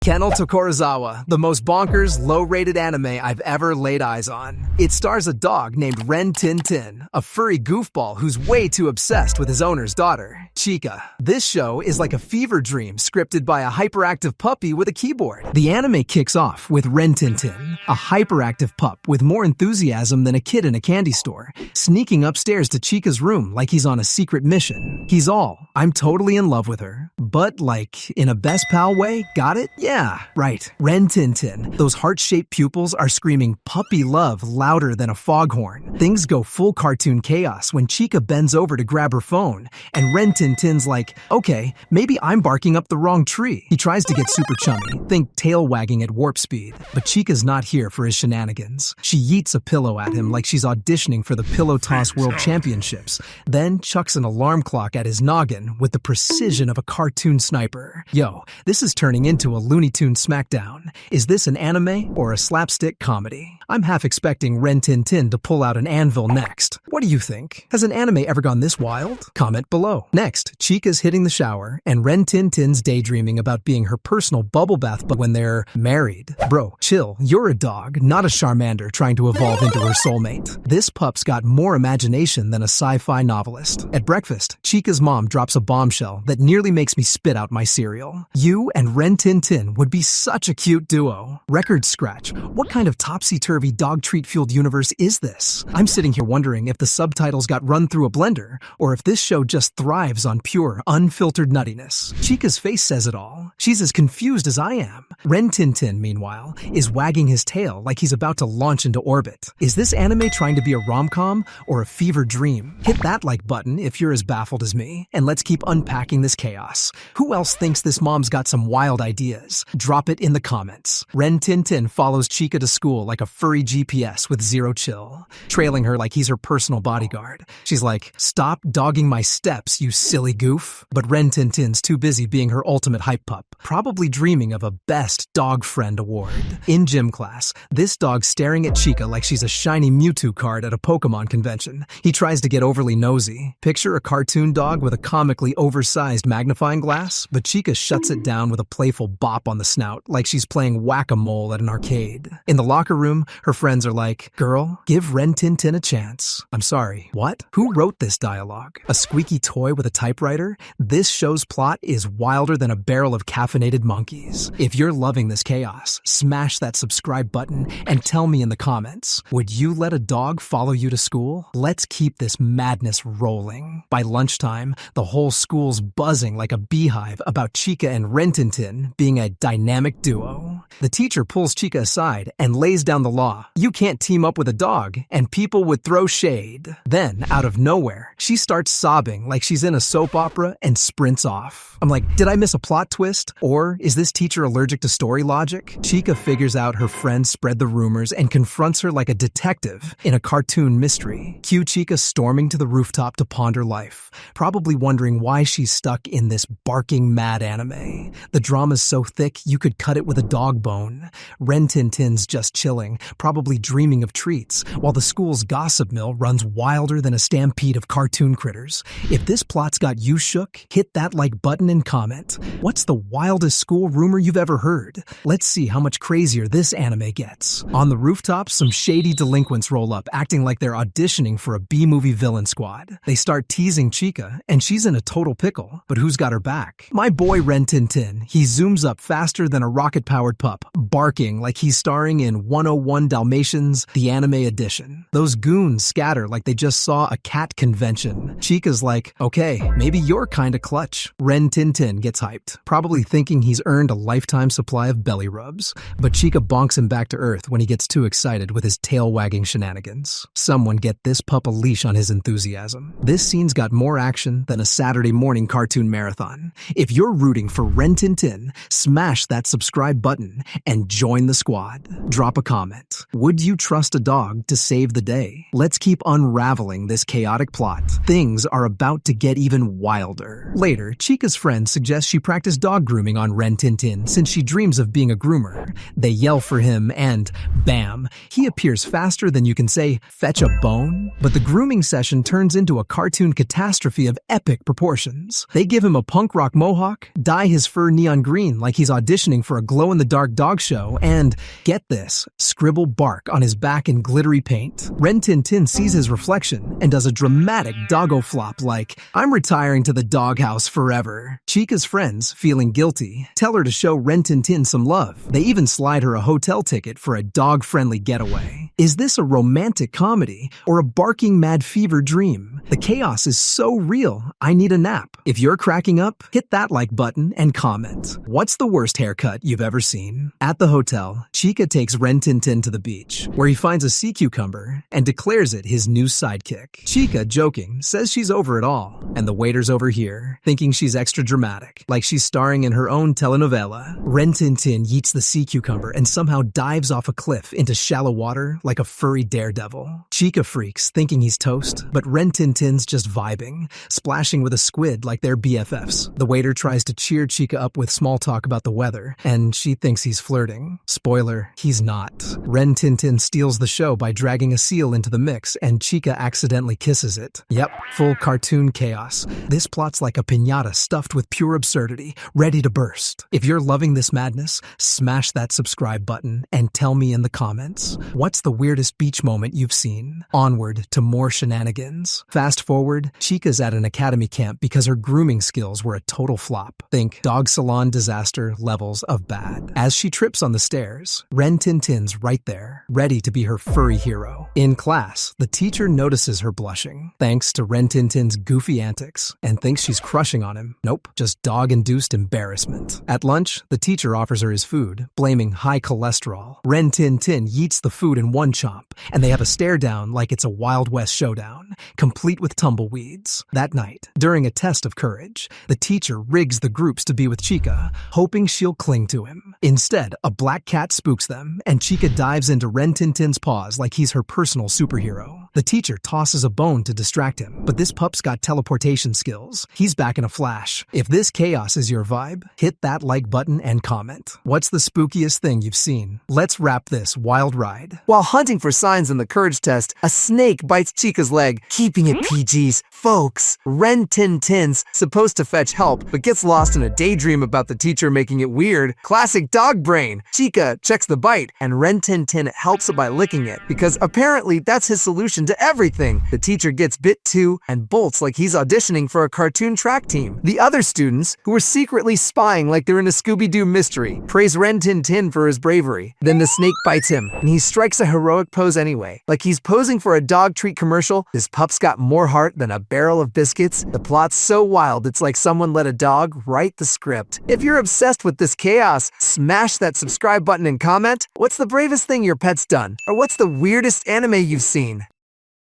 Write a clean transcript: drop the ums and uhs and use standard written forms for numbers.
Kennel Tokorozawa, the most bonkers, low-rated anime I've ever laid eyes on. It stars a dog named Ren Tin Tin, a furry goofball who's way too obsessed with his owner's daughter, Chica. This show is like a fever dream scripted by a hyperactive puppy with a keyboard. The anime kicks off with Ren Tin Tin, a hyperactive pup with more enthusiasm than a kid in a candy store, sneaking upstairs to Chica's room like he's on a secret mission. He's all, I'm totally in love with her, but like, in a best pal way, got it? Yeah, right. Ren Tin Tin. Those heart-shaped pupils are screaming puppy love louder than a foghorn. Things go full cartoon chaos when Chica bends over to grab her phone, and Ren Tin Tin's like, okay, maybe I'm barking up the wrong tree. He tries to get super chummy, think tail wagging at warp speed, but Chica's not here for his shenanigans. She yeets a pillow at him like she's auditioning for the Pillow Toss World Championships, then chucks an alarm clock at his noggin with the precision of a cartoon sniper. Yo, this is turning into a Looney Tunes smackdown. Is this an anime or a slapstick comedy? I'm half expecting Ren Tin Tin to pull out an anvil next. What do you think? Has an anime ever gone this wild? Comment below. Next, Chica's hitting the shower, and Ren Tin Tin's daydreaming about being her personal bubble bath but when they're married. Bro, chill. You're a dog, not a Charmander trying to evolve into her soulmate. This pup's got more imagination than a sci-fi novelist. At breakfast, Chica's mom drops a bombshell that nearly makes me spit out my cereal. You and Ren Tin Tin would be such a cute duo. Record scratch. What kind of topsy-turvy dog treat-fueled universe is this? I'm sitting here wondering if the subtitles got run through a blender or if this show just thrives on pure, unfiltered nuttiness. Chica's face says it all. She's as confused as I am. Ren Tin Tin, meanwhile, is wagging his tail like he's about to launch into orbit. Is this anime trying to be a rom-com or a fever dream? Hit that like button if you're as baffled as me, and let's keep unpacking this chaos. Who else thinks this mom's got some wild ideas? Drop it in the comments. Ren Tin Tin follows Chica to school like a furry GPS with zero chill, trailing her like he's her personal bodyguard. She's like, stop dogging my steps, you silly goof. But Ren Tin Tin's too busy being her ultimate hype pup, probably dreaming of a Best Dog Friend award. In gym class, this dog's staring at Chica like she's a shiny Mewtwo card at a Pokemon convention. He tries to get overly nosy. Picture a cartoon dog with a comically oversized magnifying glass, but Chica shuts it down with a playful bop on the snout like she's playing whack-a-mole at an arcade. In the locker room, her friends are like, girl, give Ren Tin Tin a chance. I'm sorry, what? Who wrote this dialogue? A squeaky toy with a typewriter? This show's plot is wilder than a barrel of caffeinated monkeys. If you're loving this chaos, smash that subscribe button and tell me in the comments, would you let a dog follow you to school? Let's keep this madness rolling. By lunchtime, the whole school's buzzing like a beehive about Chica and Ren Tin Tin being a dynamic duo. The teacher pulls Chica aside and lays down the law. You can't team up with a dog, and people would throw shade. Then, out of nowhere, she starts sobbing like she's in a soap opera and sprints off. I'm like, did I miss a plot twist? Or is this teacher allergic to story logic? Chica figures out her friend spread the rumors and confronts her like a detective in a cartoon mystery. Cue Chica storming to the rooftop to ponder life, probably wondering why she's stuck in this barking mad anime. The drama's so thick you could cut it with a dog bone. Ren Tin Tin's just chilling, probably dreaming of treats, while the school's gossip mill runs wilder than a stampede of cartoon critters. If this plot's got you shook, hit that like button and comment. What's the wildest school rumor you've ever heard? Let's see how much crazier this anime gets. On the rooftop, some shady delinquents roll up, acting like they're auditioning for a B-movie villain squad. They start teasing Chica, and she's in a total pickle. But who's got her back? My boy Ren Tin Tin. He zooms up faster than a rocket-powered pup, barking like he's starring in 101 Dalmatians, the anime edition. Those goons scatter like they just saw a cat convention. Chica's like, okay, maybe you're kinda clutch. Ren Tin Tin gets hyped, probably thinking he's earned a lifetime supply of belly rubs. But Chica bonks him back to earth when he gets too excited with his tail-wagging shenanigans. Someone get this pup a leash on his enthusiasm. This scene's got more action than a Saturday morning cartoon marathon. If you're rooting for Ren Tin Tin, smash that subscribe button button and join the squad. Drop a comment. Would you trust a dog to save the day? Let's keep unraveling this chaotic plot. Things are about to get even wilder. Later, Chica's friend suggests she practice dog grooming on Ren Tin Tin since she dreams of being a groomer. They yell for him and, bam, he appears faster than you can say, fetch a bone. But the grooming session turns into a cartoon catastrophe of epic proportions. They give him a punk rock mohawk, dye his fur neon green like he's auditioning for a glow-in-the-dark dog show, and, get this, scribble bark on his back in glittery paint. Ren Tin Tin sees his reflection and does a dramatic doggo flop like, I'm retiring to the doghouse forever. Chica's friends, feeling guilty, tell her to show Ren Tin Tin some love. They even slide her a hotel ticket for a dog-friendly getaway. Is this a romantic comedy or a barking mad fever dream? The chaos is so real, I need a nap. If you're cracking up, hit that like button and comment. What's the worst haircut you've ever seen? At the hotel, Chica takes Ren Tin Tin to the beach, where he finds a sea cucumber and declares it his new sidekick. Chica, joking, says she's over it all, and the waiter's over here, thinking she's extra dramatic, like she's starring in her own telenovela. Ren Tin Tin yeets the sea cucumber and somehow dives off a cliff into shallow water like a furry daredevil. Chica freaks, thinking he's toast, but Ren Tin Tin's just vibing, splashing with a squid like they're BFFs. The waiter tries to cheer Chica up with small talk about the weather, and she thinks he's flirting. Spoiler, he's not. Ren Tin Tin steals the show by dragging a seal into the mix, and Chica accidentally kisses it. Yep, full cartoon chaos. This plot's like a piñata stuffed with pure absurdity, ready to burst. If you're loving this madness, smash that subscribe button and tell me in the comments, what's the weirdest beach moment you've seen? Onward to more shenanigans. Fast forward, Chica's at an academy camp because her grooming skills were a total flop. Think dog salon disaster levels of bad. As she trips on the stairs, Ren Tin Tin's right there, ready to be her furry hero. In class, the teacher notices her blushing, thanks to Ren Tin Tin's goofy antics, and thinks she's crushing on him. Nope, just dog-induced embarrassment. At lunch, the teacher offers her his food, blaming high cholesterol. Ren Tin Tin yeets the food in one chomp, and they have a stare down like it's a Wild West showdown, complete with tumbleweeds. That night, during a test of courage, the teacher rigs the groups to be with Chica, hoping she'll cling to him. Instead, a black cat spooks them, and Chica dives into Ren Tin Tin's paws like he's her personal superhero. The teacher tosses a bone to distract him, but this pup's got teleportation skills. He's back in a flash. If this chaos is your vibe, hit that like button and comment. What's the spookiest thing you've seen? Let's wrap this wild ride. While hunting for signs in the courage test, a snake bites Chica's leg, keeping it PGs. Folks, Ren Tin Tin's supposed to fetch help, but gets lost in a daydream about the teacher making it weird. Classic dog brain. Chica checks the bite, and Ren Tin Tin helps it by licking it, because apparently that's his solution to everything. The teacher gets bit too, and bolts like he's auditioning for a cartoon track team. The other students, who are secretly spying like they're in a Scooby-Doo mystery, praise Ren Tin Tin for his bravery. Then the snake bites him, and he strikes a heroic pose anyway. Like he's posing for a dog treat commercial. This pup's got more heart than a barrel of biscuits. The plot's so wild, it's like someone let a dog write the script. If you're obsessed with this chaos, smash that subscribe button and comment. What's the bravest thing your pet's done? Or what's the weirdest anime you've seen?